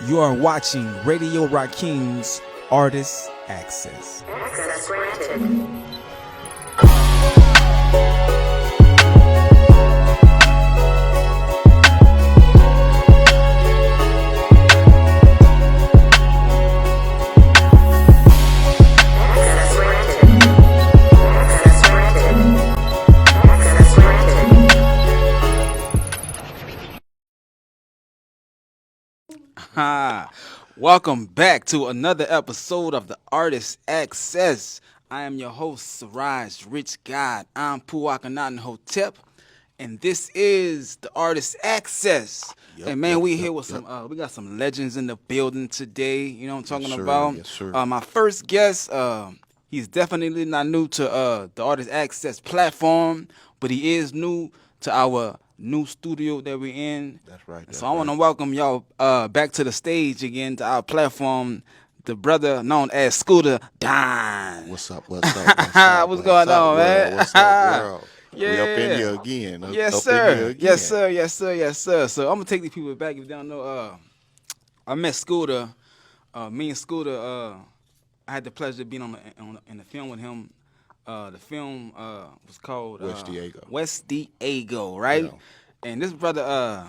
You are watching Radio Rakim's Artist Access. Access granted. Welcome back to another episode of the Artist Access. I am your host, Siraj Rich God. I'm Puwakanatin Hotep, and this is the Artist Access. Hey man, we here with some. We got some legends in the building today. You know what I'm talking about? Yes, sir. My first guest, he's definitely not new to the Artist Access platform, but he is new to our new studio that we're in. That's right. So I want to welcome y'all back to the stage again, to our platform, the brother known as Scootadon. What's up? What's going on, man? What's up, world? Yeah. We up in here again. Yes, sir. Yes, sir. Yes, sir. Yes, sir. So I'm gonna take these people back. If you don't know, I met Scooter. Me and Scooter. I had the pleasure of being in the film with him. The film was called West Diego, right? Yeah. And this brother,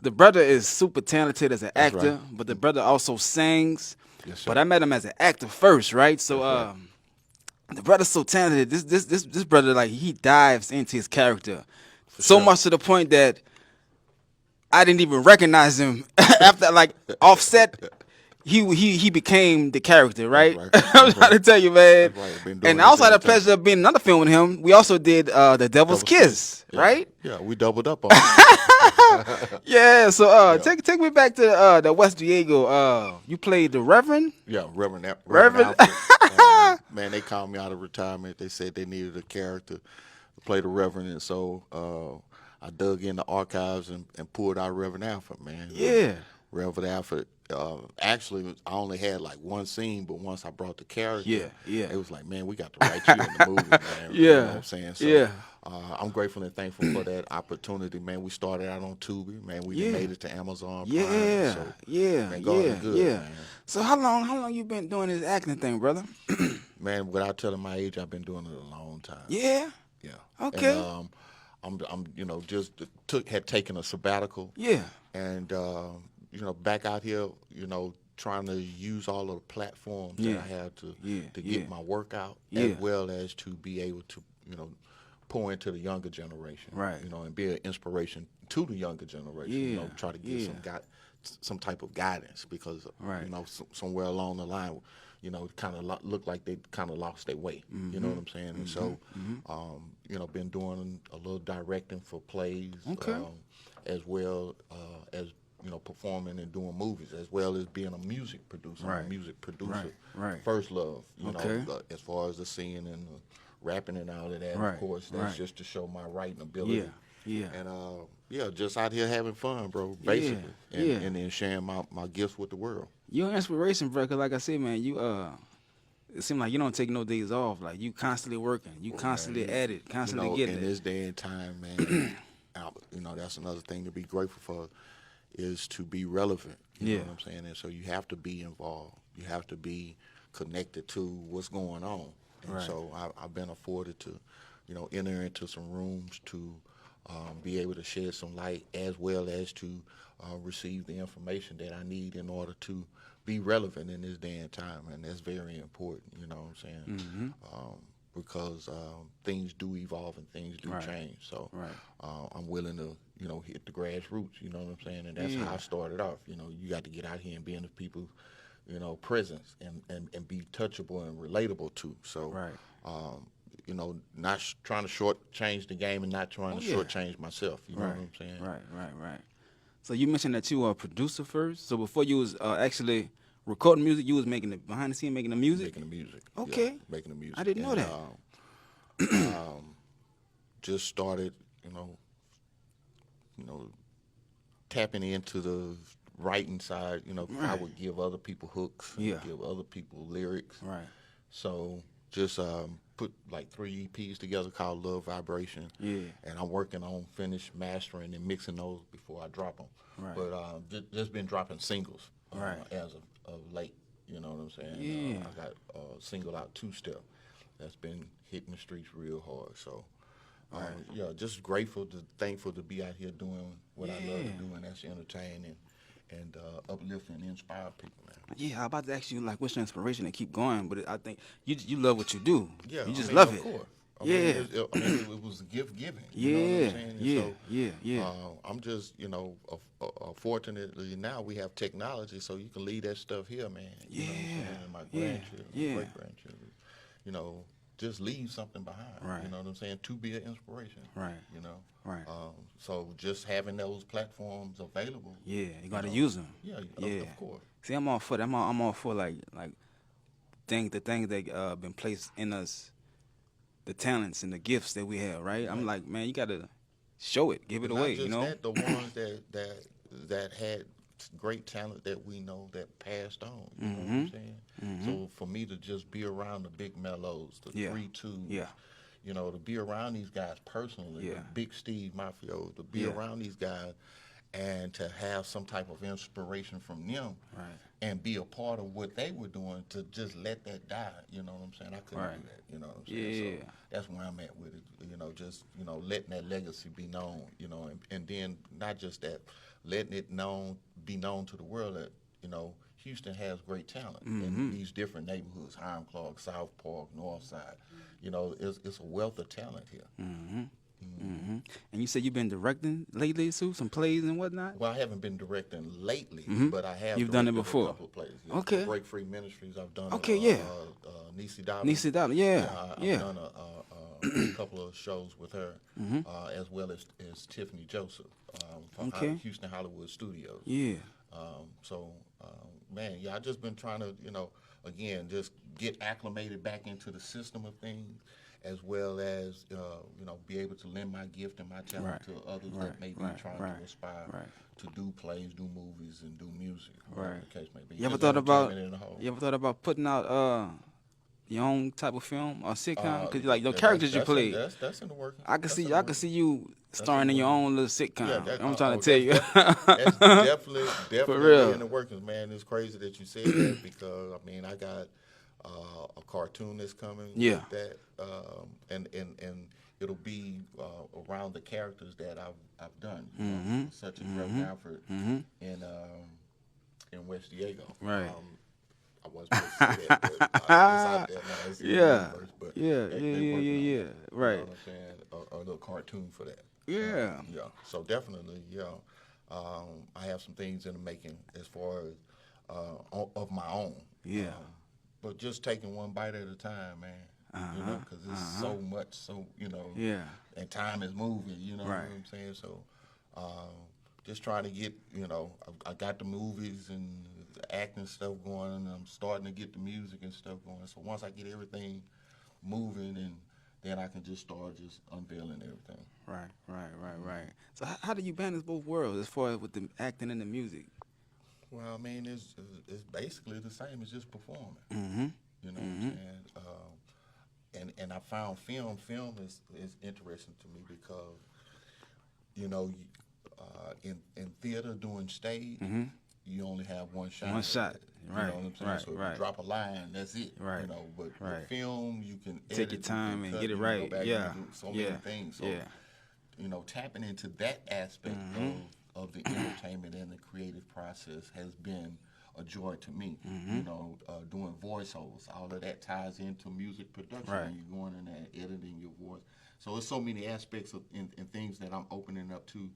the brother is super talented as an actor, right. but the brother also sings. Yes, sir. But I met him as an actor first, right? So the brother's so talented. This brother, like, he dives into his character so much to the point that I didn't even recognize him after, like, Offset. He became the character, right? I'm trying to tell you, man. And I also had the pleasure of being in another film with him. We also did The Devil's Kiss, right? Yeah, we doubled up on it. Yeah, so take me back to the West Diego. You played the Reverend? Yeah, Reverend. Reverend. Man, they called me out of retirement. They said they needed a character to play the Reverend, and so I dug in the archives and pulled out Reverend Alfred, man. Yeah. Reverend Alfred. Actually, I only had like one scene, but once I brought the character, it was like, man, we got to write you in the movie, man. You know what I'm saying? So, I'm grateful and thankful for that opportunity, man. We started out on Tubi, man. We made it to Amazon Prime. Man, God is good, man. So how long you been doing this acting thing, brother? Man, without telling my age, I've been doing it a long time. Yeah. Yeah. Okay. And, I'm just had taken a sabbatical. Yeah. And back out here, trying to use all of the platforms that I have to get my work out, as well as to be able to, pour into the younger generation, right? And be an inspiration to the younger generation. Try to get some type of guidance because, somewhere along the line, kind of looked like they kind of lost their way. Mm-hmm. You know what I'm saying? And so, been doing a little directing for plays, as well as performing and doing movies, as well as being a music producer. I'm a music producer. Right. First love, as far as the singing and the rapping and all of that. Of course, that's just to show my writing ability. Yeah. And just out here having fun, bro. Basically, and then sharing my gifts with the world. You're an inspiration, bro. Cause like I said, man, you it seems like you don't take no days off. Like, you constantly working, you constantly at it, constantly getting it. In this day and time, man, that's another thing to be grateful for. Is to be relevant, you know what I'm saying? And so you have to be involved. You have to be connected to what's going on. And so I've been afforded to, enter into some rooms to be able to shed some light, as well as to receive the information that I need in order to be relevant in this day and time. And that's very important, you know what I'm saying? Mm-hmm. Because things do evolve and things do change. So I'm willing to, hit the grassroots, you know what I'm saying? And that's how I started off. You got to get out here and be in the people's, presence and be touchable and relatable to. So, not trying to shortchange the game and not trying to shortchange myself. You know what I'm saying? Right. So you mentioned that you were a producer first. So before you was actually recording music, you was making the behind the scene, making the music? Making the music. Okay. Yeah, making the music. I didn't know that. Just started, tapping into the writing side. I would give other people hooks, give other people lyrics. Right. So just put like 3 EPs together called Love Vibration. Yeah. And I'm working on finished mastering and mixing those before I drop them. Right. But just been dropping singles. as of late. You know what I'm saying? Yeah. I got singled out Two Step. That's been hitting the streets real hard. So, yeah, just thankful to be out here doing what I love to do, and that's entertain and uplift and inspire people, man. Yeah, I'm about to ask you, like, what's your inspiration to keep going? But I think you love what you do. Yeah, You just I mean, love of it. course. Yeah. It was a gift giving. You know what I'm saying? And Yeah. I'm just, fortunately now we have technology, so you can leave that stuff here, man. You know what I'm saying? And my grandchildren, great grandchildren, just leave something behind. Right. You know what I'm saying? To be an inspiration. Right. Right. So just having those platforms available. Yeah, you gotta use them. Yeah, of course. See, I'm all for that. I'm all for the things that been placed in us, the talents and the gifts that we have. Right. I'm like, man, you gotta show it, give it away. Not just that, the ones that had great talent that we know that passed on. You know what I'm saying? So for me to just be around the Big Mellows, the 3-2s, to be around these guys personally, the Big Steve Mafio, to be around these guys and to have some type of inspiration from them and be a part of what they were doing, to just let that die, you know what I'm saying? I couldn't do that, you know what I'm saying? So that's where I'm at with it, just, letting that legacy be known, and then not just that, letting it be known to the world that, Houston has great talent in these different neighborhoods, Hiram Clark, South Park, North Side. It's a wealth of talent here. And you said you've been directing lately, Sue, some plays and whatnot? Well, I haven't been directing lately, but I have. You've done it directed before? A couple of plays. Okay. Break Free Ministries, I've done. Nisi Dobbs. Nisi Dobbs, I've done a couple of shows with her, as well as Tiffany Joseph from Houston Hollywood Studios. Yeah. Man, I just been trying to, again, just get acclimated back into the system of things, as well as, be able to lend my gift and my talent to others that may be trying to aspire to do plays, do movies, and do music, whatever the case may be. You ever thought about putting out your own type of film or sitcom? Because the characters you play, that's in the working. I can see you starring in your own little sitcom. I'm trying to tell you. That's definitely For real. in the workings, man. It's crazy that you said that, because I got a cartoon that's coming. Yeah. With that, and it'll be around the characters that I've done, such as Reverend Alfred in West Diego. Right. I wasn't supposed to say that, but it's out there now. It's in the universe, but Yeah. Right. You know what I'm saying? A little cartoon for that. Yeah. So definitely, I have some things in the making as far as of my own. Yeah. But just taking one bite at a time, man. Because it's so much, Yeah. and time is moving, what Right. I'm saying? So just trying to get, I got the movies and the acting stuff going, and I'm starting to get the music and stuff going. So once I get everything moving, and then I can just start just unveiling everything. Right. So how do you balance both worlds as far as with the acting and the music? Well, I mean, it's basically the same as just performing. You know what I'm saying? And I found film is interesting to me because, in theater doing stage, you only have one shot. One shot. Right. You know what I'm saying? So if you drop a line, that's it. Right. But with film, you can take your time and get it right. And do so many things. So, tapping into that aspect of the entertainment and the creative process has been a joy to me. Doing voiceovers, all of that ties into music production. Right. And you're going in there and editing your voice. So there's so many aspects and things that I'm opening up to,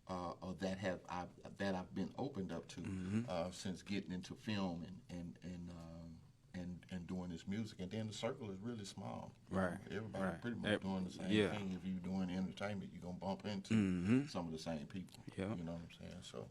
or that I've been opened up to since getting into film and doing this music. And then the circle is really small. Right. Everybody pretty much doing the same thing. If you're doing entertainment, you're gonna bump into some of the same people. Yeah. You know what I'm saying? So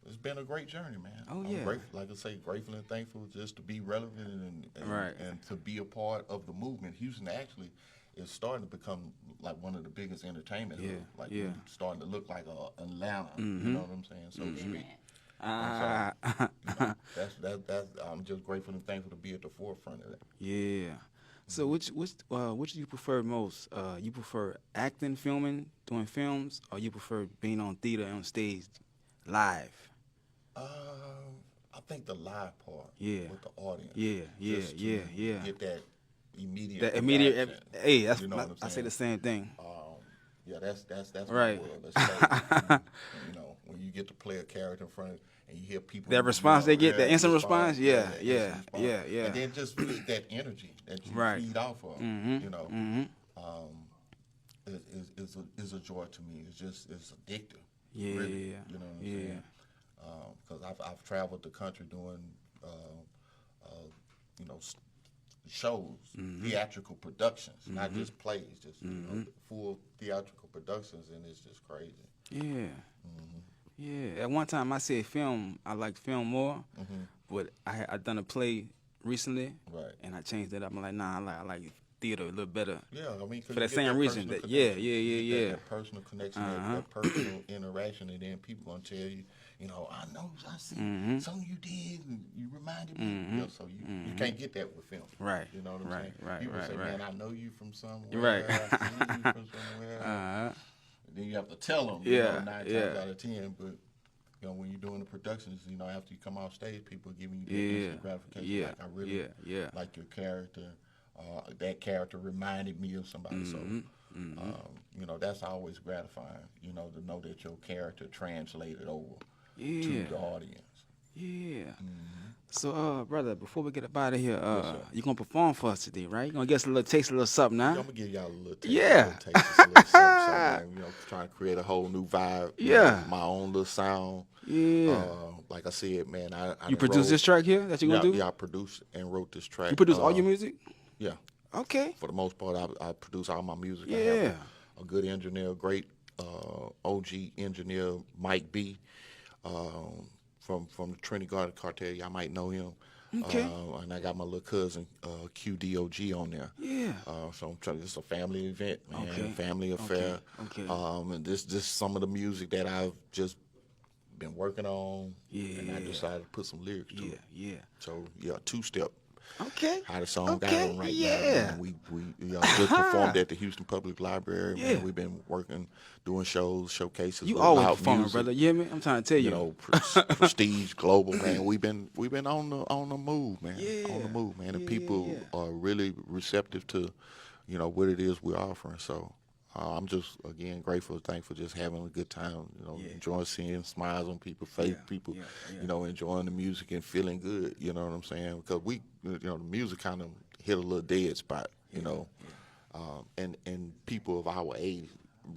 it's been a great journey, man. Oh, I'm yeah. grateful, like I say, grateful and thankful just to be relevant and to be a part of the movement. Houston actually is starting to become like one of the biggest entertainment hubs. Like we're starting to look like Atlanta. You know what I'm saying? So to speak. That's I'm just grateful and thankful to be at the forefront of that. Yeah. So which do you prefer most? You prefer acting, filming, doing films, or you prefer being on theater and on stage live? I think the live part. Yeah. With the audience. Yeah. Get that immediate. That immediate. reaction. Hey, that's You know what I'm I say saying? the same thing. Yeah, that's Right. my world. That's you know, when you get to play a character in front of and you hear people. That response they get, that instant response, instant yeah. And then just that energy that you Right. feed off of, you know, is a joy to me. It's addictive. Yeah, really, you know what I'm saying? Because I've traveled the country doing, you know, shows, theatrical productions, not just plays, just you know, full theatrical productions, and it's just crazy. Yeah. Yeah. At one time I said film, I liked film more, but I done a play recently, Right. and I changed it up. I'm like, nah, I like theater a little better. Yeah, I mean, for that same reason. That That personal connection, that personal interaction, and then people gonna tell you, you know, I see something you did, and you reminded me. You know, so you can't get that with film. Right. You know what I'm saying? Right. People say, Right. man, I know you from somewhere. Right. I see you from somewhere. And then you have to tell them. You know, 9 times out of 10, but. You know, when you're doing the productions, you know, after you come off stage, people are giving you the instant gratification. Like, I really like your character. That character reminded me of somebody. So, you know, that's always gratifying, you know, to know that your character translated over to the audience. Yeah. So, brother, before we get up out of here, you're going to perform for us today, right? You're going to get us a little taste, a little something, huh? I'm going to give y'all a little taste. Yeah. A little something, you know, trying to create a whole new vibe. Yeah. You know, my own little sound. Yeah. Like I said, man, I you produced this track here that you're going to do? Yeah, I produced and wrote this track. You produce all your music? Yeah. Okay. For the most part, I produce all my music. Yeah. I have a good engineer, great OG engineer, Mike B, from the Trinity Garden Cartel. Y'all might know him. Okay. And I got my little cousin, QDOG, on there. Yeah. So I'm trying. It's a family event, man. Okay. Family affair. Okay. And this some of the music that I've just been working on. Yeah. And I decided to put some lyrics to it. Yeah. So yeah, 2-step. Okay. How the song got on right now. Yeah. We just performed at the Houston Public Library. Yeah. Man. We've been working, doing shows, showcases. You with always loud performing, music. brother. You hear me? I'm trying to tell you. You know, prestige, global, man. We've been on the move, man. Yeah. On the move, man. And Yeah, people are really receptive to, you know, what it is we're offering. So I'm just, again, grateful, thankful, just having a good time, you know, enjoying seeing smiles on people's face, people, you know, enjoying the music and feeling good, you know what I'm saying? Because you know, the music kind of hit a little dead spot, you know, and people of our age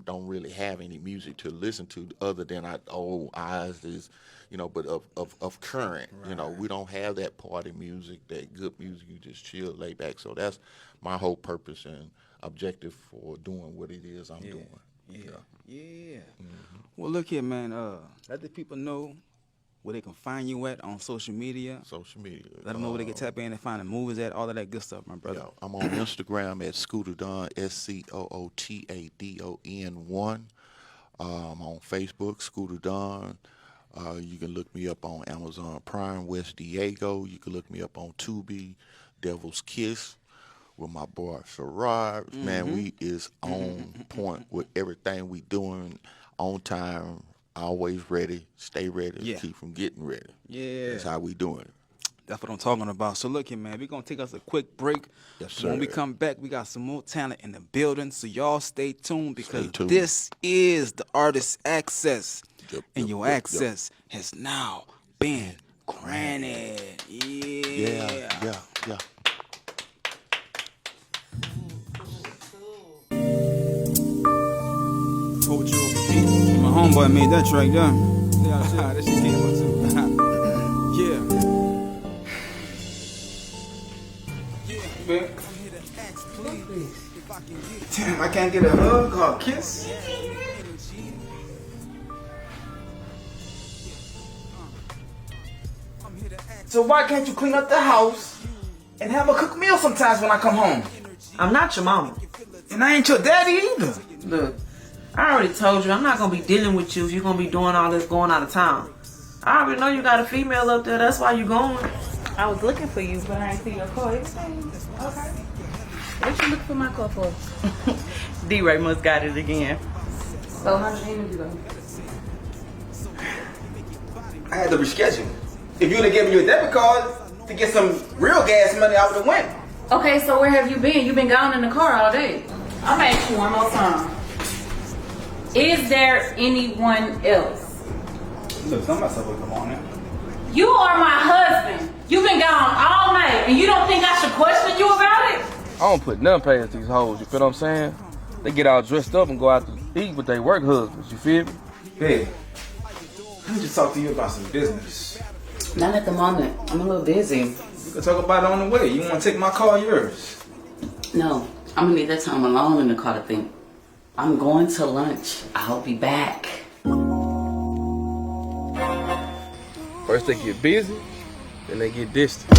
don't really have any music to listen to other than our old eyes is, you know, but of current, you know, we don't have that party music, that good music, you just chill, lay back. So that's my whole purpose and objective for doing what it is I'm doing. Yeah. Well, look here, man. Let the people know where they can find you at on social media. Let them know where they can tap in and find the movies at, all of that good stuff, my brother. Yeah, I'm on Instagram at Scootadon, SCOOTADON 1. I'm on Facebook, Scootadon. You can look me up on Amazon Prime, West Diego. You can look me up on Tubi, Devil's Kiss. With my boy Siraj, man, we is on point with everything we doing, on time, always ready, stay ready, keep from getting ready. Yeah. That's how we doing it. That's what I'm talking about. So look here, man, we're going to take us a quick break. Yes, sir. When we come back, we got some more talent in the building, so y'all stay tuned because this is the Artist Access, and your access has now been granted. Yeah. My homeboy made that track there. That shit came up too. Damn, I can't get a hug or a kiss. So why can't you clean up the house and have a cooked meal sometimes when I come home? I'm not your mama. And I ain't your daddy either. Look, I already told you I'm not going to be dealing with you if you're going to be doing all this going out of town. I already know you got a female up there. That's why you going. I was looking for you, but I ain't see your car. Okay. What you looking for my car for? D-Ray must got it again. So how's the interview go? I had to reschedule. If you would have given me a debit card to get some real gas money, I would have went. Okay, so where have you been? You've been gone in the car all day. I'm gonna ask you one more time. Is there anyone else? Look, somebody said, come on now. You are my husband. You've been gone all night, and you don't think I should question you about it? I don't put nothing past these hoes, you feel what I'm saying? They get all dressed up and go out to eat with their work husbands, you feel me? Babe, let me just talk to you about some business. Not at the moment. I'm a little busy. We can talk about it on the way. You want to take my car, yours? No, I'm gonna need that time alone in the car to think. I'm going to lunch. I'll be back. First they get busy, then they get distant.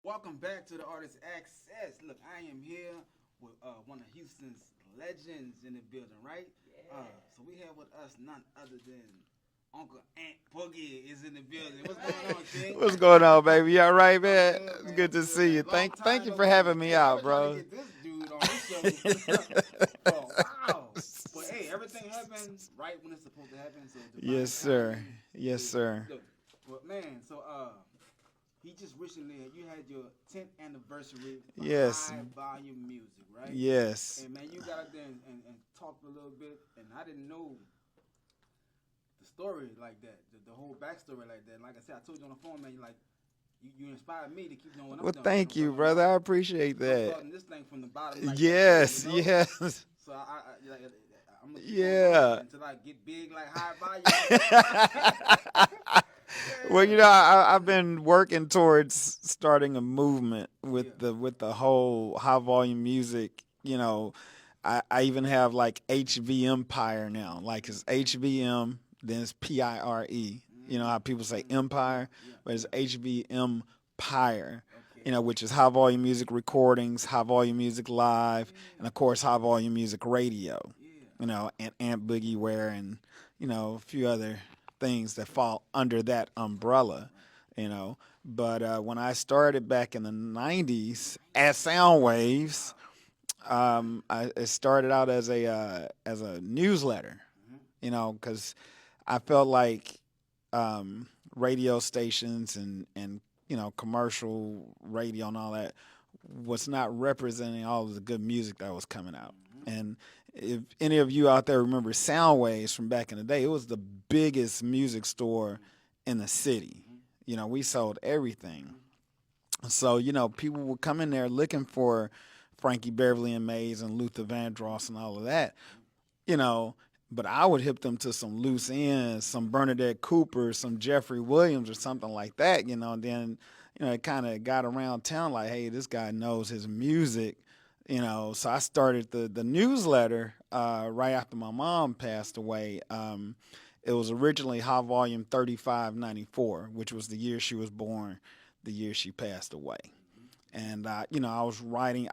Welcome back to the Artist Access. Look, I am here with one of Houston's legends in the building, right? Yeah. So we have with us none other than Uncle Ant Boogie is in the building. What's going on, King? What's going on, baby? You all right, man? It's good to see you. Thank you for having me out, bro. Get this dude on this show. Oh, wow. But hey, everything happens right when it's supposed to happen. So Yes, sir. Yes, sir. Look, but man, so he just recently, you had your 10th anniversary for Yes. High Volume Music, right? Yes. And man, you got out there and talked a little bit, and I didn't know the story like that, the whole backstory like that. Like I said, I told you on the phone, man, you inspired me to keep doing what I'm Well, doing. thank you, brother. I appreciate I'm that. starting this thing from the bottom. Like Yes, that, you know? yes. So I'm gonna keep Yeah. on until I get big like High Volume. Well, you know, I've been working towards starting a movement with the whole high volume music. You know, I even have like HV Empire now. Like it's HVM, then it's PIRE. You know how people say Empire, but it's HV Empire. You know, which is high volume music recordings, high volume music live, and of course high volume music radio. You know, and Ant Boogie wear and you know a few other things that fall under that umbrella, you know. But when I started back in the 90s at Soundwaves, it started out as a newsletter, you know, because I felt like radio stations and you know commercial radio and all that was not representing all of the good music that was coming out. And if any of you out there remember Soundwaves from back in the day, it was the biggest music store in the city. You know, we sold everything. So, you know, people would come in there looking for Frankie Beverly and Mays and Luther Vandross and all of that, you know, but I would hip them to some loose ends, some Bernadette Cooper, some Jeffrey Williams or something like that, you know, and then, you know, it kind of got around town like, hey, this guy knows his music. You know, so I started the newsletter right after my mom passed away. It was originally High Volume 3594, which was the year she was born, the year she passed away. And you know, I was writing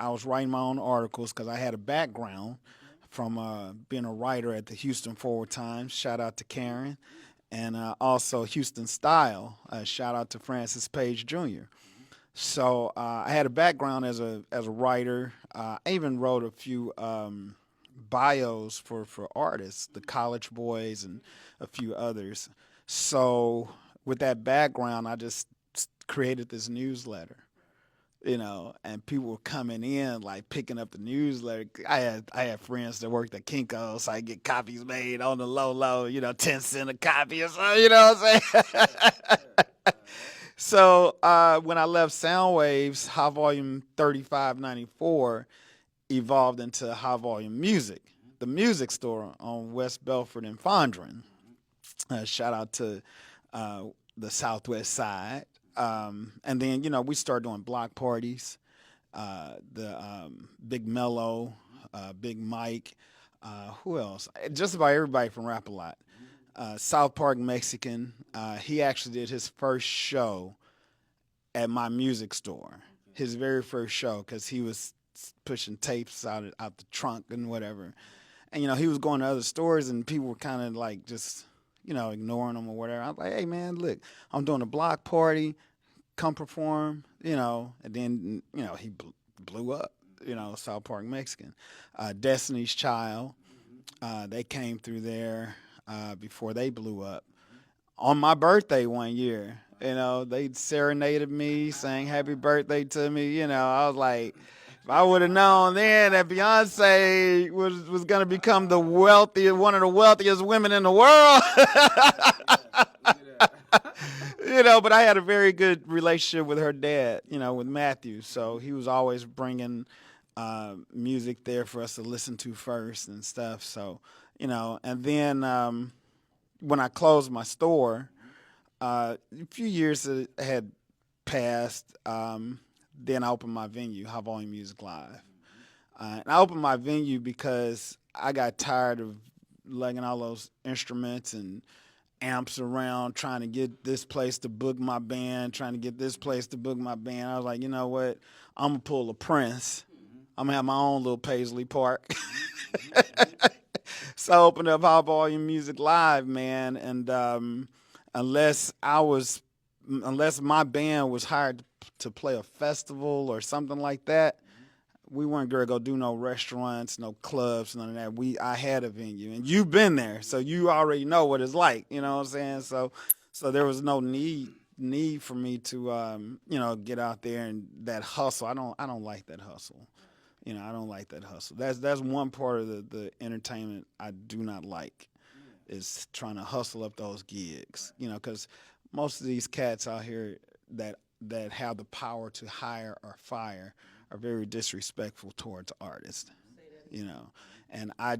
my own articles because I had a background from being a writer at the Houston Forward Times. Shout out to Karen, and also Houston Style. Shout out to Francis Page Jr. So I had a background as a writer. I even wrote a few bios for artists, the College Boys and a few others. So with that background, I just created this newsletter, you know, and people were coming in like picking up the newsletter. I had friends that worked at Kinko's, so I get copies made on the low, you know, 10 cents a copy or something, you know what I'm saying? So when I left Soundwaves, High Volume 3594 evolved into High Volume Music, the music store on West Belford and Fondren. Shout out to the Southwest side. And then, you know, we started doing block parties, the Big Mello, Big Mike, who else? Just about everybody from Rap-A-Lot. South Park Mexican, he actually did his first show at my music store. his very first show, because he was pushing tapes out the trunk and whatever. And, you know, he was going to other stores and people were kind of like just, you know, ignoring him or whatever. I was like, hey, man, look, I'm doing a block party. Come perform, you know. And then, you know, he blew up, you know, South Park Mexican. Destiny's Child, they came through there before they blew up. On my birthday one year, you know, they serenaded me, sang happy birthday to me. You know, I was like, if I would have known then that Beyonce was going to become one of the wealthiest women in the world. You know, but I had a very good relationship with her dad, you know, with Matthew. So he was always bringing music there for us to listen to first and stuff. So, you know, and then when I closed my store, a few years had passed. Then I opened my venue, High Volume Music Live. And I opened my venue because I got tired of lugging all those instruments and amps around trying to get this place to book my band, I was like, you know what? I'm going to pull a Prince. I'm going to have my own little Paisley Park. So I opened up High Volume Music Live, man. And unless my band was hired to play a festival or something like that, we weren't gonna go do no restaurants, no clubs, none of that. I had a venue, and you've been there, so you already know what it's like. You know what I'm saying? So there was no need for me to you know, get out there and that hustle. I don't like that hustle. You know, I don't like that hustle. That's one part of the entertainment I do not like, is trying to hustle up those gigs. You know, because most of these cats out here that have the power to hire or fire are very disrespectful towards artists, you know. And I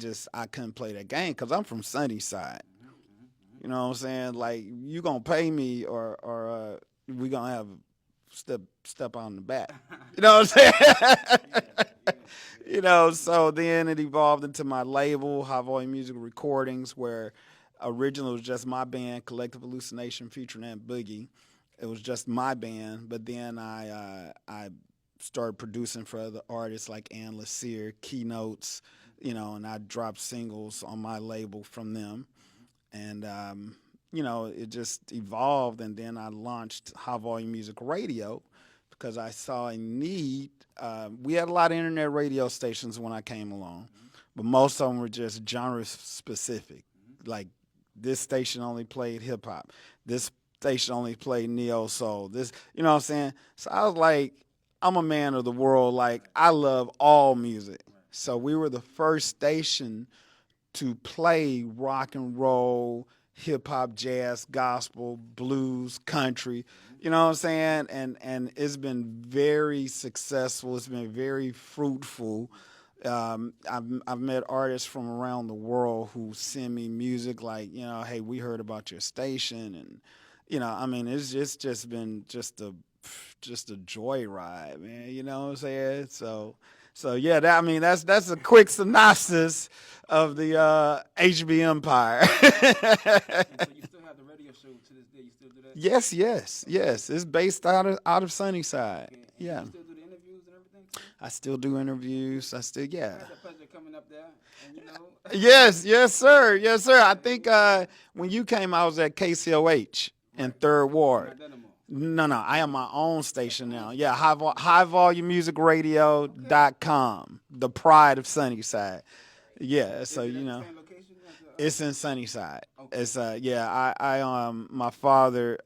couldn't play that game because I'm from Sunnyside. You know what I'm saying? Like, you gonna pay me or we gonna have step on the back. You know what I'm saying? You know, so then it evolved into my label, High Volume Music Recordings, where originally it was just my band, Collective Hallucination, featuring Ant Boogie. It was just my band, but then I started producing for other artists like Ann Lassere, Keynotes, you know, and I dropped singles on my label from them. And, you know, it just evolved, and then I launched High Volume Music Radio because I saw a need. We had a lot of internet radio stations when I came along, but most of them were just genre specific. Like, this station only played hip hop. This station only played neo soul. This, you know what I'm saying? So I was like, I'm a man of the world. Like, I love all music. So we were the first station to play rock and roll, hip hop, jazz, gospel, blues, country. You know what I'm saying? And it's been very successful. It's been very fruitful. I've met artists from around the world who send me music like, you know, hey, we heard about your station, and, you know, I mean, it's just been just a joyride, man. You know what I'm saying? So yeah, that's a quick synopsis of the HB Empire. So you still have the radio show to this day? You still do that? Yes. It's based out of Sunnyside. Okay. Yeah. You still do the interviews and everything too? I still do interviews. It's a pleasure coming up there, and you know. Yes, sir. I think when you came, I was at KCOH in Third Ward. No, I have my own station now. Yeah, highvolumemusicradio.com, the pride of Sunnyside. Yeah, so, you know, it's in Sunnyside. Okay. It's I my father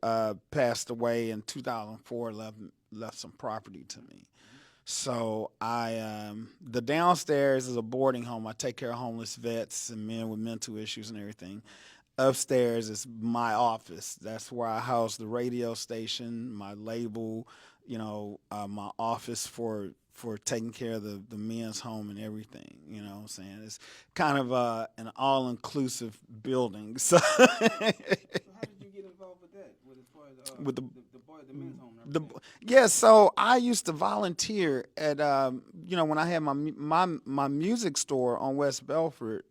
passed away in 2004, left some property to me. So the downstairs is a boarding home. I take care of homeless vets and men with mental issues and everything. Upstairs is my office. That's where I house the radio station, my label, you know, my office for taking care of the men's home and everything. You know what I'm saying? It's kind of an all-inclusive building. So how did you get involved with that? With the men's home? Yeah, so I used to volunteer at you know, when I had my music store on West Belford.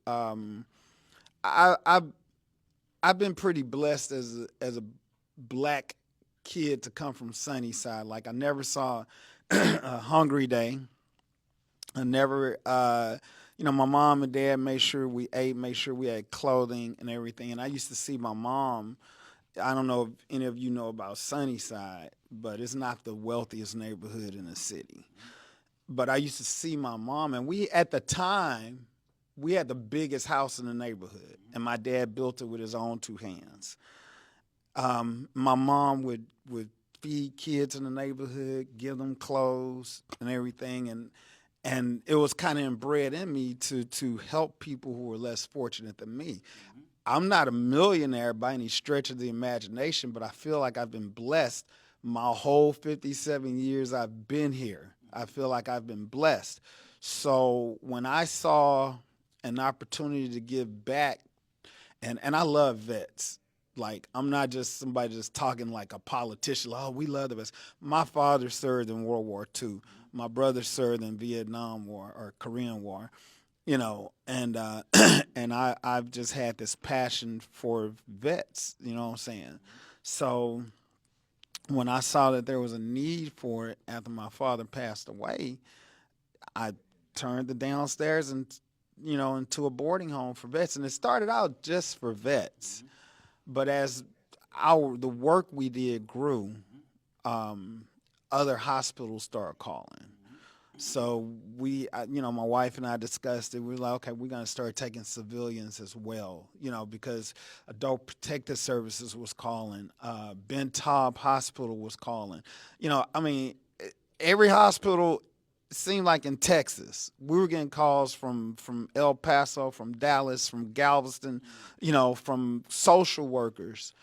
I've been pretty blessed as a black kid to come from Sunnyside. Like, I never saw a hungry day. I never, my mom and dad made sure we ate, made sure we had clothing and everything. And I used to see my mom. I don't know if any of you know about Sunnyside, but it's not the wealthiest neighborhood in the city. But I used to see my mom, and at the time, we had the biggest house in the neighborhood, and my dad built it with his own two hands. My mom would feed kids in the neighborhood, give them clothes and everything, and it was kind of inbred in me to help people who were less fortunate than me. I'm not a millionaire by any stretch of the imagination, but I feel like I've been blessed my whole 57 years I've been here. I feel like I've been blessed. So when I saw an opportunity to give back, and I love vets. Like, I'm not just somebody just talking like a politician. Oh, we love the vets. My father served in World War II. My brother served in Vietnam War or Korean War. And I've just had this passion for vets, you know what I'm saying? So when I saw that there was a need for it after my father passed away, I turned the downstairs into a boarding home for vets. And it started out just for vets. But as the work we did grew, other hospitals started calling. So my wife and I discussed it. We were like, okay, we're going to start taking civilians as well, because Adult Protective Services was calling. Ben Taub Hospital was calling. Every hospital seemed like in Texas. We were getting calls from El Paso, from Dallas, from Galveston, from social workers.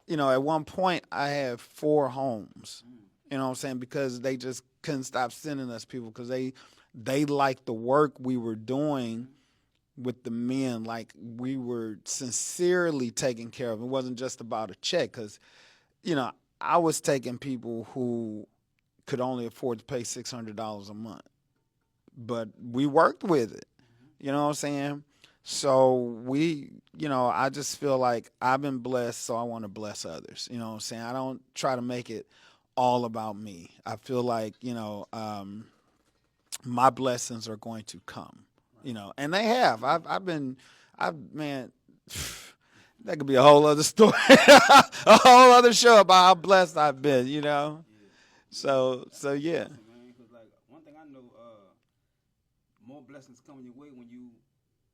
At one point I had 4 homes, you know what I'm saying, because they just couldn't stop sending us people because they liked the work we were doing with the men. Like, we were sincerely taking care of. It wasn't just about a check because, I was taking people who could only afford to pay $600 a month. But we worked with it, you know what I'm saying? So I just feel like I've been blessed, so I want to bless others, you know what I'm saying? I don't try to make it all about me. I feel like, my blessings are going to come, and they have. Man, that could be a whole other story, a whole other show about how blessed I've been, So yeah. Because like one thing I know, more blessings coming your way when you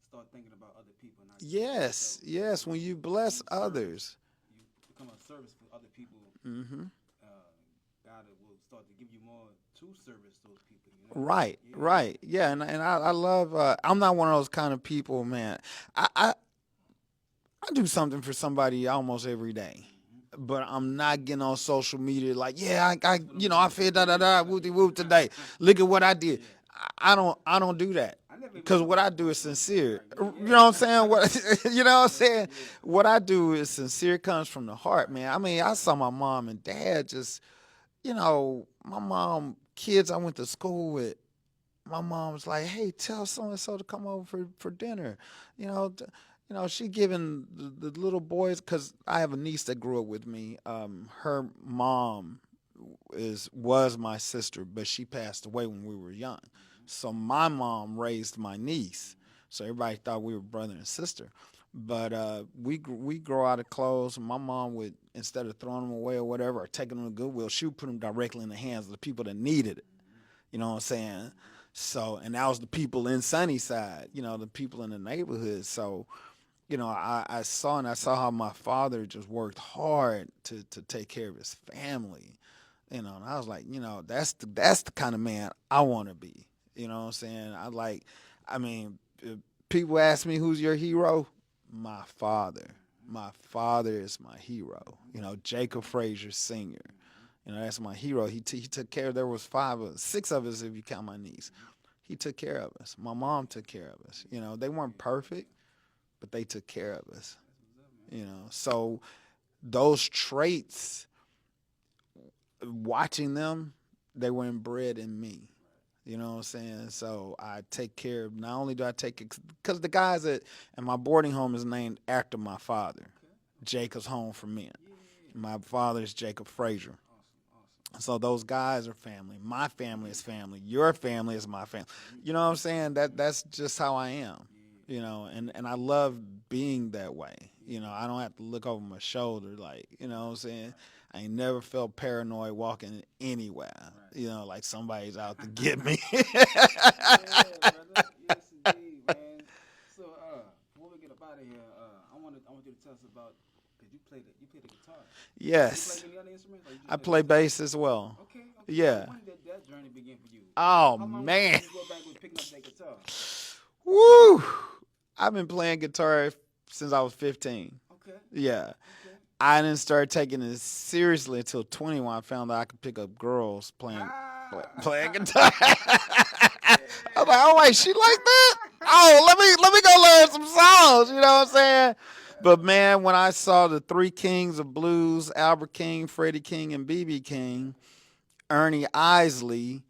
start thinking about other people. Yes. When you bless others, you become a service for other people. Mm-hmm. God will start to give you more to service those people. Right. Yeah, and I love. I'm not one of those kind of people, man. I do something for somebody almost every day. But I'm not getting on social media like, I fed whoopty whoop today. Look at what I did. I don't do that because what I do is sincere. You know what I'm saying? What I do is sincere, comes from the heart, man. I mean, I saw my mom and dad just, my mom, kids I went to school with. My mom was like, hey, tell so-and-so to come over for dinner. She giving the little boys, because I have a niece that grew up with me. Her mom was my sister, but she passed away when we were young. So my mom raised my niece. So everybody thought we were brother and sister. But we grow out of clothes. My mom would, instead of throwing them away or whatever, or taking them to Goodwill, she would put them directly in the hands of the people that needed it. You know what I'm saying? So, and that was the people in Sunnyside, the people in the neighborhood. So, I saw how my father just worked hard to take care of his family, and I was like, that's the kind of man I want to be. You know what I'm saying? If people ask me who's your hero, my father. My father is my hero. Jacob Frazier Sr. That's my hero. He took care. There was 6 of us if you count my niece. He took care of us. My mom took care of us. They weren't perfect, but they took care of us. So those traits, watching them, they were inbred in me. You know what I'm saying? So I take care of, not only do I take it, because the guys and my boarding home is named after my father, Jacob's Home for Men. My father is Jacob Frazier. So those guys are family. My family is family. Your family is my family. You know what I'm saying? That's just how I am. You know, and I love being that way. You know, I don't have to look over my shoulder like, you know what I'm saying? I ain't never felt paranoid walking anywhere. You know, like somebody's out to get me. Yeah, brother. Yes, indeed, man. So, before we get up out of here, I want you to tell us about, because you play the guitar. Yes. You play any other instruments? Or you just I play guitar? bass as well. Okay. Yeah. When did that journey begin for you? Oh, How long man. did you go back with picking up that guitar? Woo! I've been playing guitar since I was 15. Okay. Yeah. Okay. I didn't start taking it seriously until 20 when I found out I could pick up girls playing guitar. I was like, oh wait, she like that? Oh, let me go learn some songs. You know what I'm saying? But man, when I saw the three kings of blues, Albert King, Freddie King, and B.B. King, Ernie Isley,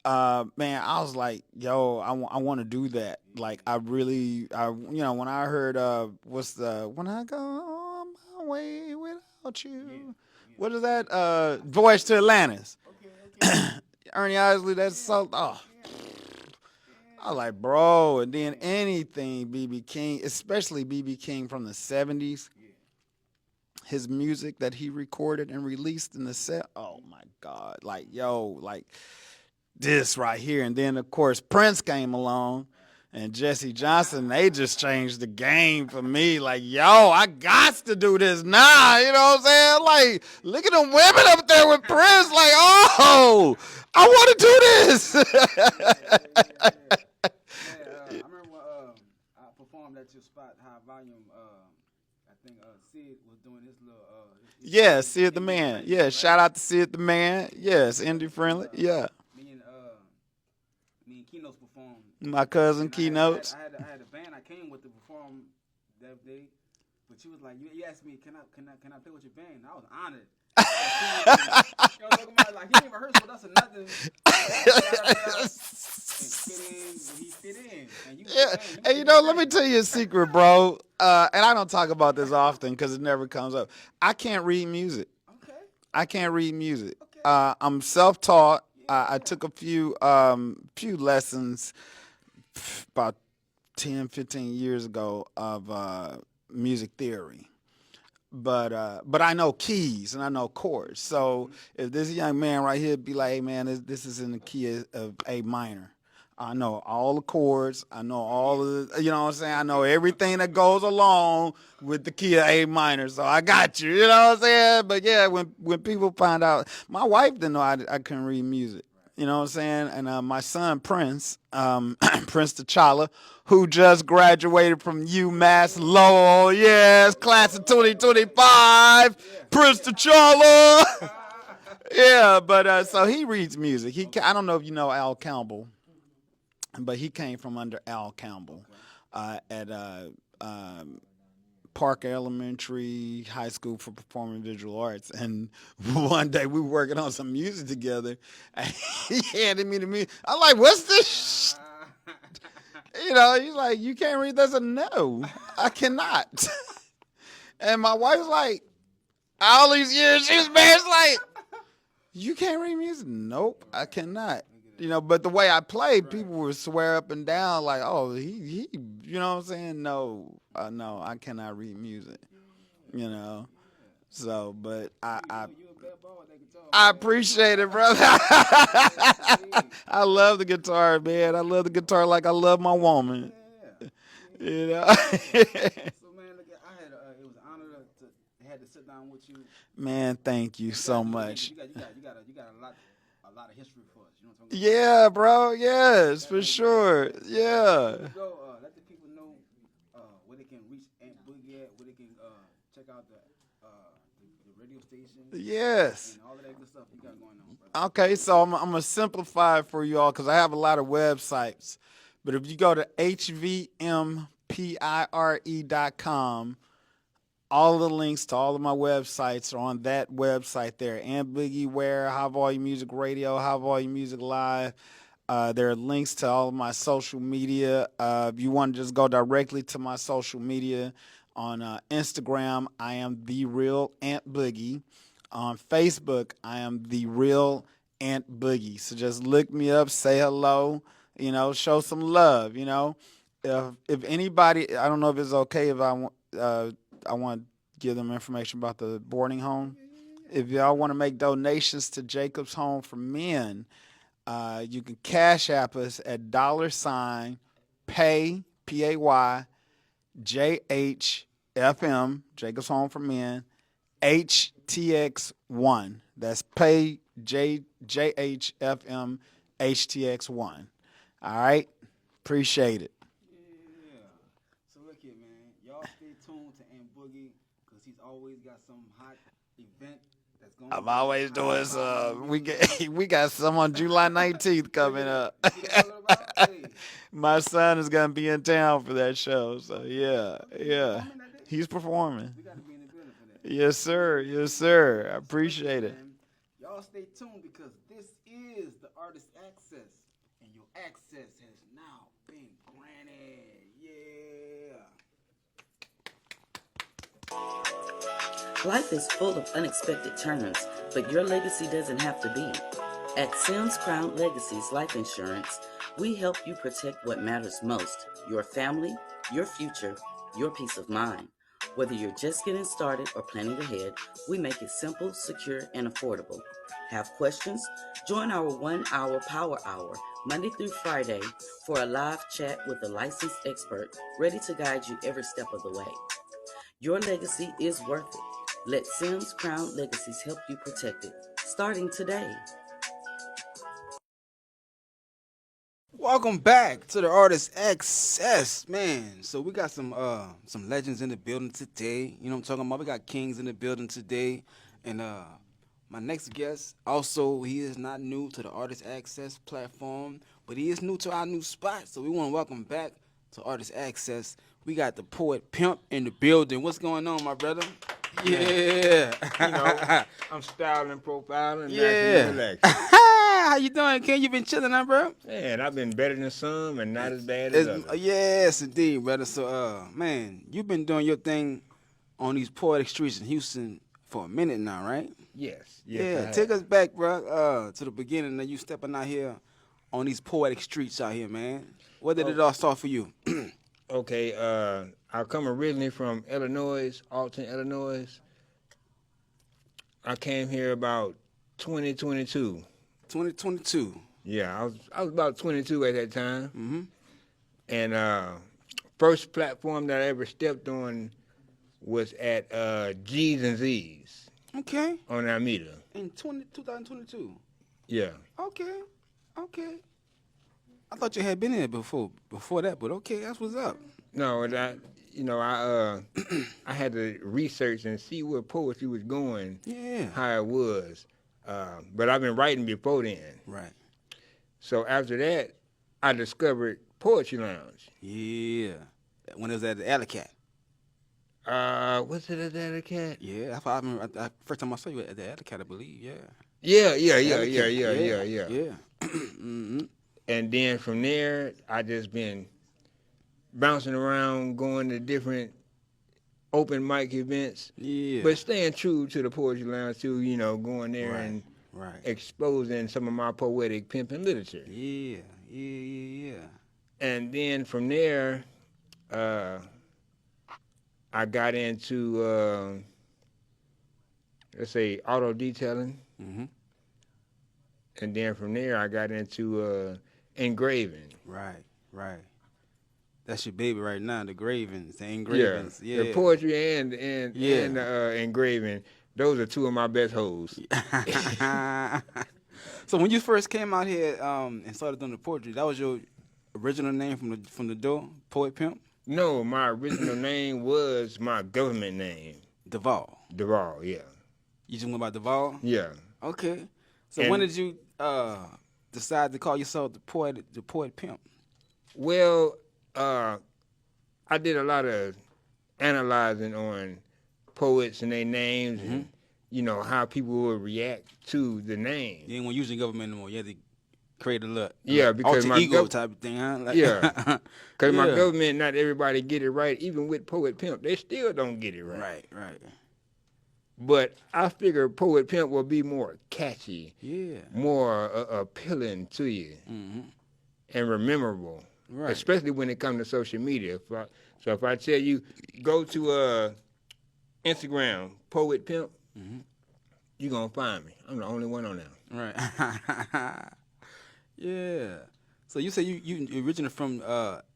man, I was like, yo, I want to do that. Like, when I heard, when I go on my way without you, what is that? Voyage to Atlantis. Ernie Isley, that's so, I was like, bro, and then anything B.B. King, especially B.B. King from the 70s, his music that he recorded and released in the set, oh my God, like, yo, like, this right here. And then, of course, Prince came along and Jesse Johnson, they just changed the game for me. Like, yo, I got to do this now. You know what I'm saying? Like, look at them women up there with Prince. Like, oh, I want to do this. I remember when I performed at your spot, High Volume. I think Sid was doing his little. Yeah, Sid the Man. Yeah, shout out to Sid the Man. Yes, indie friendly. Yeah. Me and Keynotes performed. My cousin Keynotes. I had a band I came with to perform that day, but she was like, you asked me, can I play with your band? And I was honored. You know, like, he didn't rehearse with us or nothing. He fit in. And you, Yeah. Hey, you know, let me tell you a secret, bro. And I don't talk about this often because it never comes up. I can't read music. Okay. I can't read music. I'm self-taught. I took a few lessons about 10, 15 years ago of music theory. But I know keys and I know chords. So if this young man right here be like, hey man, this is in the key of A minor. I know all the chords. I know all of the, you know what I'm saying? I know everything that goes along with the key of A minor. So I got you, you know what I'm saying? But yeah, when people find out, my wife didn't know I couldn't read music. You know what I'm saying? And my son, Prince, Prince T'Challa, who just graduated from UMass Lowell. Yes, class of 2025. Prince T'Challa. Yeah, but so he reads music. I don't know if you know Al Campbell, but he came from under Al Campbell at Park Elementary High School for Performing Visual Arts. And one day we were working on some music together. And he handed me the music. I'm like, what's this? You know, he's like, you can't read this? I said, no, I cannot. And my wife's like, all these years she was married, she's like, you can't read music? Nope, I cannot. You know, but the way I played, people would swear up and down like, oh, he you know what I'm saying? No, I cannot read music. You know, so, but I appreciate it, brother. I love the guitar, man. I love the guitar like I love my woman. You know. So man, look, it was an honor to had to sit down with you. Man, thank you so much. You got a lot of history for us. You know what I'm talking about? Yeah, bro. Yes, for sure. Yeah. Go, let the people know where they can reach Ant Boogie at, where they can check out the radio station. Yes. And all of that good stuff you got going on, brother. Okay, so I'm going to simplify it for you all because I have a lot of websites. But if you go to hvmpire.com, all of the links to all of my websites are on that website there. Ant Boogie Wear, High Volume Music Radio, High Volume Music Live. There are links to all of my social media. If you want to just go directly to my social media on Instagram, I am The Real Ant Boogie. On Facebook, I am the real Ant Boogie. So just look me up, say hello, show some love. If anybody, I don't know if it's okay if I want to give them information about the boarding home. If y'all want to make donations to Jacob's Home for Men, you can Cash App us at $ pay PAY JHFM Jacob's Home for Men HTX1. That's pay JHFM HTX1. All right, appreciate it. Yeah. So look here, man. Y'all stay tuned to Ant Boogie because he's always got some hot event that's going. I'm always doing some. We got some on July 19th coming up. My son is gonna be in town for that show, so yeah. He's performing. We got to be in the building for that. Yes, sir. I appreciate it. Y'all stay tuned because this is the Artist Access, and your access has now been granted. Yeah. Life is full of unexpected turns, but your legacy doesn't have to be. At Sims Crown Legacies Life Insurance, we help you protect what matters most: your family, your future, your peace of mind. Whether you're just getting started or planning ahead, we make it simple, secure, and affordable. Have questions? Join our 1-hour Power Hour, Monday through Friday, for a live chat with a licensed expert ready to guide you every step of the way. Your legacy is worth it. Let Sims Crown Legacies help you protect it, starting today. Welcome back to the Artist Access, man. So we got some legends in the building today. You know what I'm talking about? We got kings in the building today. And my next guest, also, he is not new to the Artist Access platform, but he is new to our new spot. So we want to welcome back to Artist Access. We got the PoetPimp in the building. What's going on, my brother? Yeah. I'm styling, profiling, Yeah. and relaxing. How you doing, Ken? You been chilling, huh, bro? Man, I've been better than some and not as bad as others. Yes, indeed, brother. So, man, you've been doing your thing on these poetic streets in Houston for a minute now, right? Yes. Yeah, take us back, bro, to the beginning of you stepping out here on these poetic streets out here, man. Where did it all start for you? Okay, I come originally from Illinois, Alton, Illinois. I came here about 2022. 2022. Yeah, I was about 22 at that time. Mm-hmm. And first platform that I ever stepped on was at G's and Z's. Okay. On Alameda. In 2022. Yeah. Okay. I thought you had been here before that, but okay, that's what's up. No, I had to research and see where poetry was going. Yeah. How it was. But I've been writing before then. Right. So after that, I discovered Poetry Lounge. Yeah. When it was at the Alley Cat. Was it at the Alley Cat? Yeah, that's why I remember. First time I saw you at the Alley Cat, I believe. Yeah. Yeah. Yeah. Mm-hmm. And then from there, I just been bouncing around, going to different open mic events. Yeah. But staying true to the Poetry Lounge too, going there and exposing some of my poetic pimping literature. Yeah. And then from there, I got into, let's say, auto detailing. Mm-hmm. And then from there, I got into engraving. Right. That's your baby right now, the engravings. Yeah. The poetry and engraving, those are two of my best hoes. So when you first came out here and started doing the poetry, that was your original name from the door, PoetPimp? No, my original name was my government name. Duval, yeah. You just went by Duval? Yeah. Okay. So when did you decide to call yourself the poet pimp? Well, I did a lot of analyzing on poets and their names and, how people would react to the name. You didn't want to use the government anymore. You had to create a look. Yeah, because alter ego type of thing, huh? Because my government, not everybody get it right. Even with Poet Pimp, they still don't get it right. Right. But I figure Poet Pimp will be more catchy, Yeah. more appealing to you, and memorable. Right. Especially when it comes to social media. So if I tell you, go to Instagram, Poet Pimp, you're going to find me. I'm the only one on there. Right. Yeah. So you say you originally from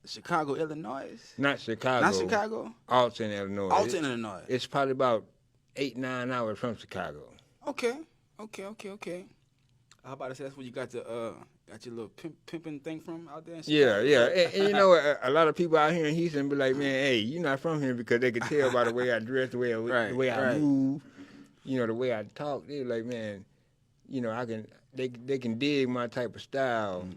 Chicago, Illinois? Not Chicago. Not Chicago? Alton, Illinois. Alton, Illinois. It's probably about 8-9 hours from Chicago. Okay. How about to say that's where you got your little pimping thing from out there in Chicago? Yeah. And you know, a lot of people out here in Houston be like, man, hey, you're not from here, because they can tell by the way I dress, the way I move, you know, the way I talk. They're like, man, you know, they can dig my type of style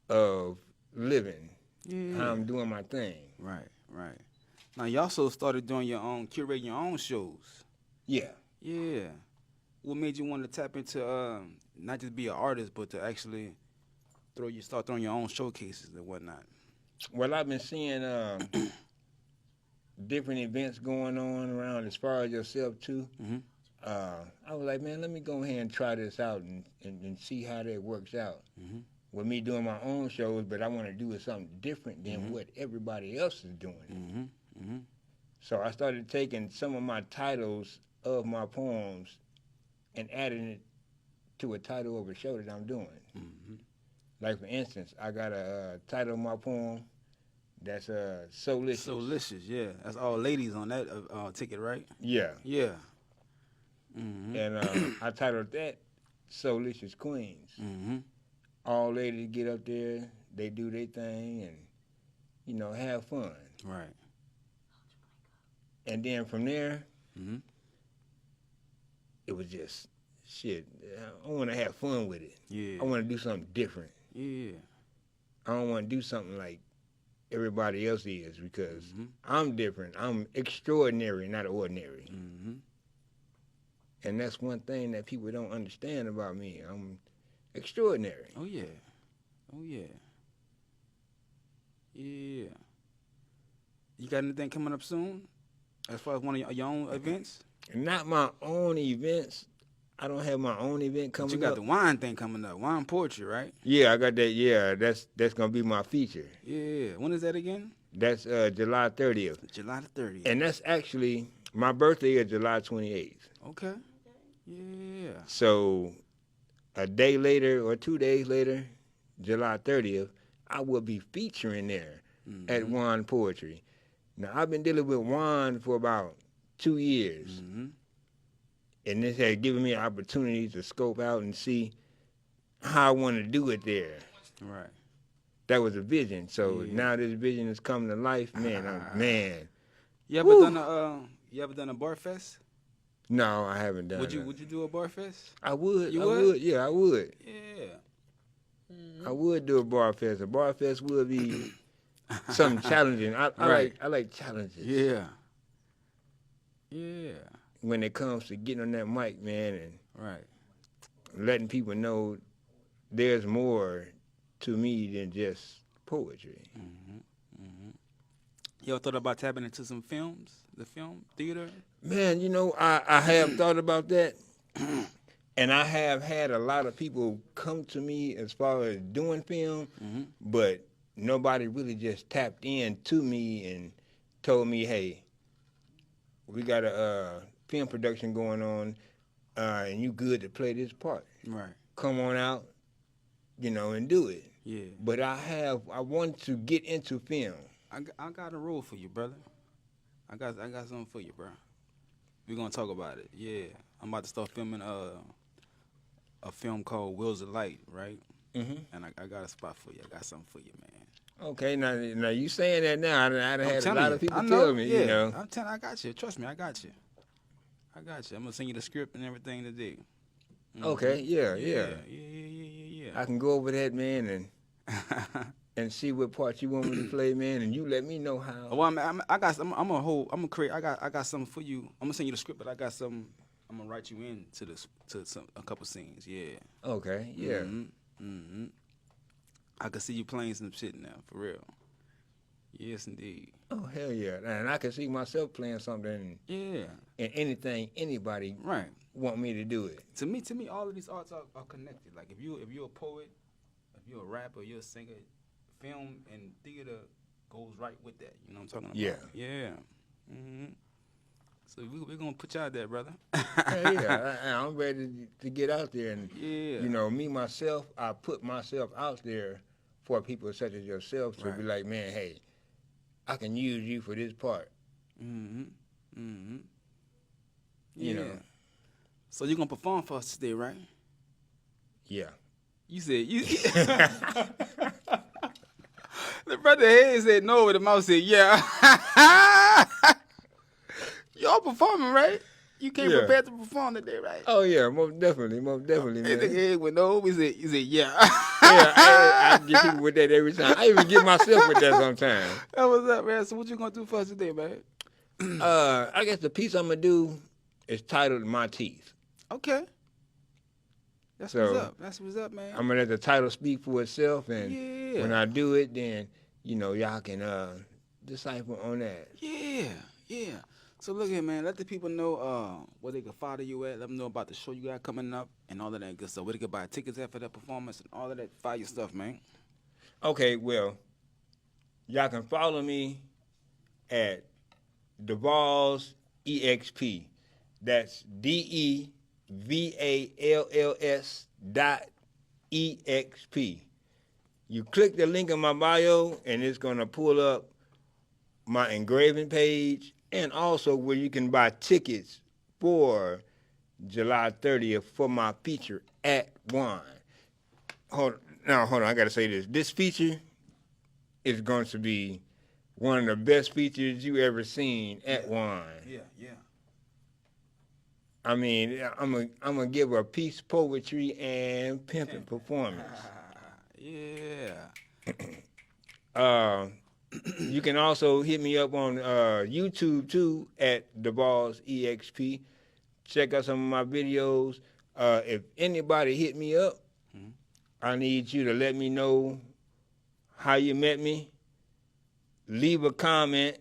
of living, how I'm doing my thing. Right. Now you also started doing your own, curating your own shows. Yeah. What made you want to tap into not just be an artist, but to actually start throwing your own showcases and whatnot? Well, I've been seeing different events going on around as far as yourself too. I was like, man, let me go ahead and try this out and see how that works out. With me doing my own shows, but I want to do something different than what everybody else is doing. So I started taking some of my titles of my poems and adding it to a title of a show that I'm doing. Like, for instance, I got a title of my poem that's Soulicious. Soulicious, yeah. That's all ladies on that ticket, right? Yeah. And I titled that Soulicious Queens. All ladies get up there, they do their thing, and, you know, have fun. Right. And then from there, it was just, shit, I want to have fun with it. Yeah. I want to do something different. Yeah. I don't want to do something like everybody else is, because I'm different. I'm extraordinary, not ordinary. And that's one thing that people don't understand about me. I'm extraordinary. Oh, yeah. You got anything coming up soon as far as one of your own events? Not my own events. I don't have my own event coming up. But you got the wine thing coming up, wine poetry, right? Yeah, I got that. Yeah, that's going to be my feature. Yeah. When is that again? That's July 30th. July the 30th. And that's actually, my birthday is July 28th. Okay. Yeah. So a day later or 2 days later, July 30th, I will be featuring there at Wine Poetry. Now, I've been dealing with wine for about 2 years. And this has given me an opportunity to scope out and see how I want to do it there. Right. That was a vision. So now this vision is coming to life. Man, You ever done a bar fest? No, I haven't done Would you that. do a bar fest? I would. You I would? would. Yeah, I would. Yeah. I would do a bar fest. A bar fest would be something challenging. I like challenges. Yeah. When it comes to getting on that mic, man, and Right. letting people know there's more to me than just poetry. You ever thought about tapping into some films, the film theater? Man, you know, I have thought about that. And I have had a lot of people come to me as far as doing film, but nobody really just tapped in to me and told me, hey, we got a film production going on, and you good to play this part. Right. Come on out, you know, and do it. Yeah. But I want to get into film. I got a role for you, brother. I got something for you, bro. We're gonna talk about it. Yeah. I'm about to start filming a film called Wheels of Light, right? And I got a spot for you. I got something for you, man. Okay, now you saying that now, I'd had a lot of people I know, tell me, yeah. you know. I'm telling, I got you. Trust me, I got you. I'm gonna send you the script and everything to do. Okay, yeah. Yeah. I can go over that, man, and see what part you want me to play, man, and you let me know how. Well, I'm gonna create. I got something for you. I'm gonna send you the script, but I got something. I'm gonna write you in to a couple scenes. Yeah. Okay. Yeah. I can see you playing some shit now, for real. Yes, indeed. Oh hell yeah! And I can see myself playing something Yeah. in anything anybody Right. want me to do it. To me, all of these arts are connected. Like if you're a poet, if you're a rapper, you're a singer, film and theater goes right with that. You know what I'm talking about? Yeah. Yeah. Mm-hmm. So we're gonna put you out there, brother. I'm ready to get out there and Yeah. you know, me myself, I put myself out there for people such as yourself to be like, man, hey, I can use you for this part. Mm-hmm. Mm-hmm. You know. So you're gonna perform for us today, right? Yeah. You said you. The brother head said no, but the mouth said yeah. Y'all performing, right? You came prepared to perform today, right? Oh yeah, most definitely, And man. the head went no. He said yeah. I get people with that every time. I even get myself with that sometimes. That was up, man. So what you gonna do for us today, man? I guess the piece I'm gonna do is titled "My Teeth." Okay. That's So, what's up. That's what's up, man. I'm gonna let the title speak for itself, and Yeah. when I do it, then you know y'all can decipher on that. Yeah. So look here, man. Let the people know where they can follow you at. Let them know about the show you got coming up and all of that good stuff. Where they can buy tickets at for that performance and all of that fire stuff, man. Okay, well, y'all can follow me at Duvalls EXP. That's DEVALLS.EXP. You click the link in my bio, and it's gonna pull up my engraving page, and also where you can buy tickets for July 30th for my feature at Wine. Hold on, I gotta say this. This feature is going to be one of the best features you ever seen at Wine. Yeah. I mean, I'm gonna give a piece poetry and pimping performance. Yeah. You can also hit me up on YouTube too at Duvalls EXP. Check out some of my videos. If anybody hit me up, I need you to let me know how you met me. Leave a comment.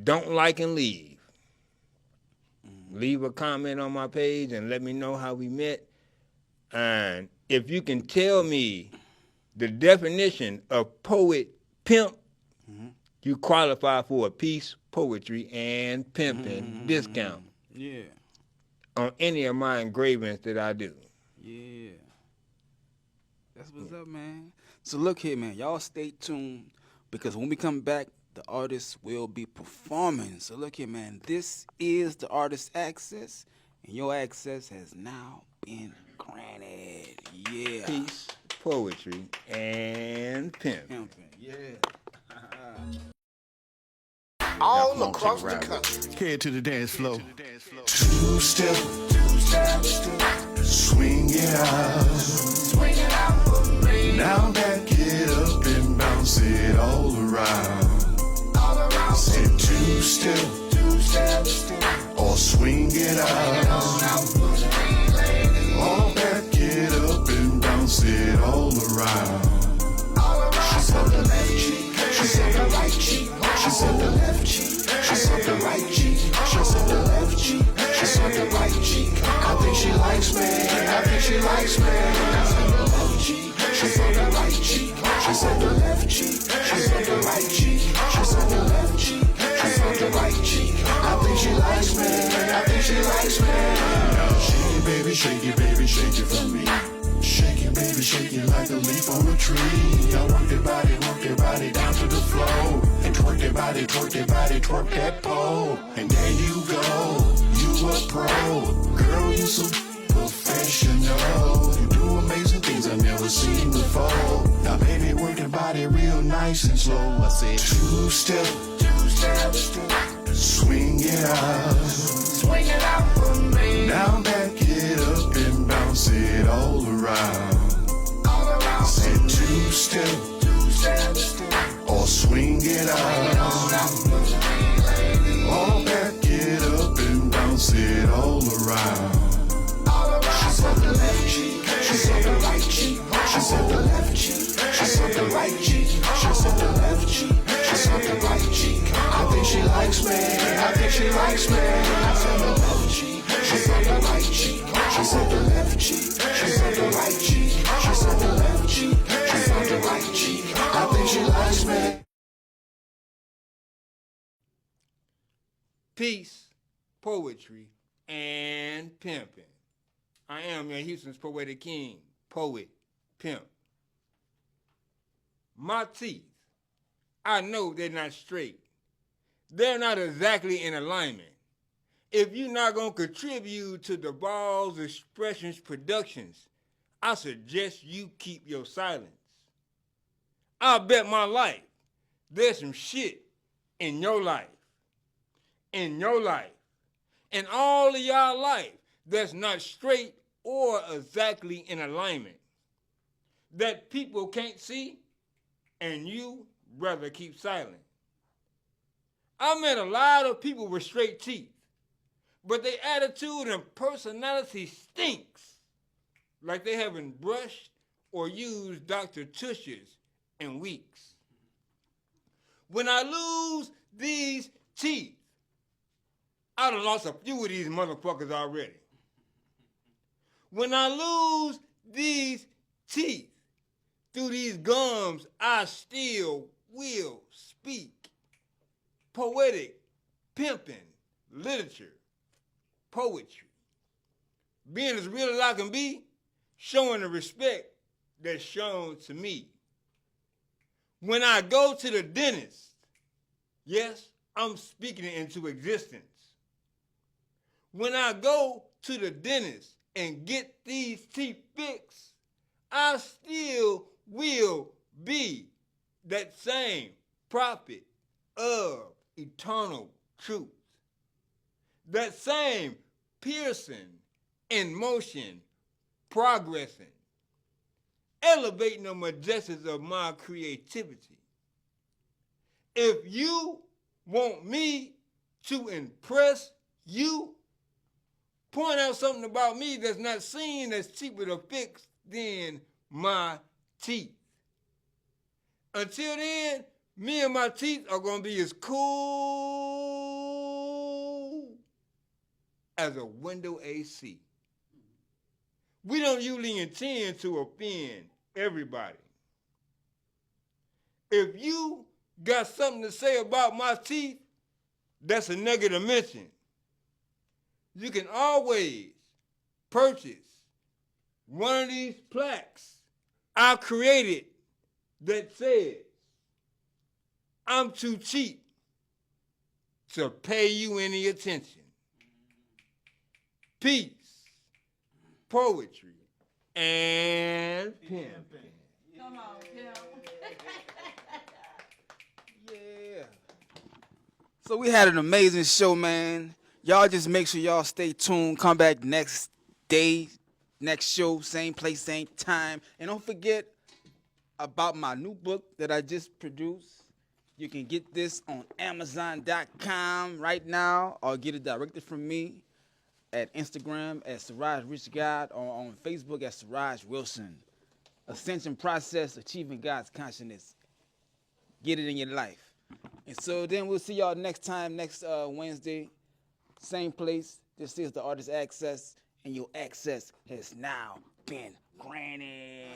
Don't like and leave. Leave a comment on my page and let me know how we met. And if you can tell me the definition of poet pimp, you qualify for a piece, poetry, and pimping discount Yeah. on any of my engravings that I do. Yeah. That's what's up, man. So look here, man. Y'all stay tuned because when we come back, the artist will be performing. So look here, man. This is the artist access, and your access has now been granted. Yeah. Piece, poetry, and pimp. Pimping. Yeah. All across the country. Head to the dance floor. Two-step, swing it out. Now back it up and bounce it all around. Say two-step, or swing it out. All back it up and bounce it all around. She's on the left cheek, she's on the right cheek. She's on the left cheek, she's on the right cheek. She's on the left cheek, she's on the right cheek. I think she likes me, I think she likes me. She's on the left cheek, she's on the right cheek. She's on the left cheek, she's on the right cheek. She's on the left cheek, she's on the right cheek. I think she likes me, I think she likes me. Shake it, baby, shake it for me. Shake it, baby, shake it like a leaf on a tree. I work that body down to the floor. And twerk that body, twerk that pole. And there you go, you a pro. Girl, you so professional. You do amazing things I've never seen before. Now baby, work that body real nice and slow. I said two-step, swing it out for me. Now back it up and bounce it all around. I said two-step, or swing it out. All back it up and bounce it all around. She's on the left cheek, she's on the right cheek. She's on the left cheek, she's on the right cheek. She's on the left cheek, she's on the right cheek. likes me. I said the left cheek, she said the right cheek. She said the left cheek, she said the right cheek. She said the left cheek, she said the right cheek. I think she likes me. Peace, poetry, and pimping. I am your Houston's poetic king, poet, pimp. My teeth, I know they're not straight. They're not exactly in alignment. If you're not going to contribute to the Balls Expressions Productions, I suggest you keep your silence. I bet my life there's some shit in your life, and all of y'all life that's not straight or exactly in alignment, that people can't see, and you rather keep silent. I met a lot of people with straight teeth, but their attitude and personality stinks, like they haven't brushed or used Dr. Tush's in weeks. When I lose these teeth, I done lost a few of these motherfuckers already. When I lose these teeth through these gums, I still will speak. Poetic, pimping, literature, poetry. Being as real as I can be, showing the respect that's shown to me. When I go to the dentist, yes, I'm speaking it into existence. When I go to the dentist and get these teeth fixed, I still will be that same prophet of eternal truth. That same piercing in motion, progressing, elevating the majesties of my creativity. If you want me to impress you, point out something about me that's not seen as cheaper to fix than my teeth. Until then, me and my teeth are going to be as cool as a window AC. We don't usually intend to offend everybody. If you got something to say about my teeth that's a negative mention, you can always purchase one of these plaques I created that says, I'm too cheap to pay you any attention. Peace, poetry, and pimping. Come on, Pimp. Yeah. So we had an amazing show, man. Y'all just make sure y'all stay tuned. Come back next day, next show, same place, same time. And don't forget about my new book that I just produced. You can get this on Amazon.com right now or get it directly from me at Instagram at Siraj Rich God or on Facebook at Siraj Wilson. Ascension Process, Achieving God's Consciousness. Get it in your life. And so then we'll see y'all next time, next Wednesday. Same place. This is the Artist Access, and your access has now been granted.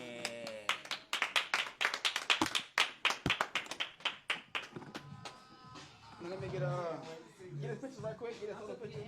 Let me get a picture right quick. Get a photo picture.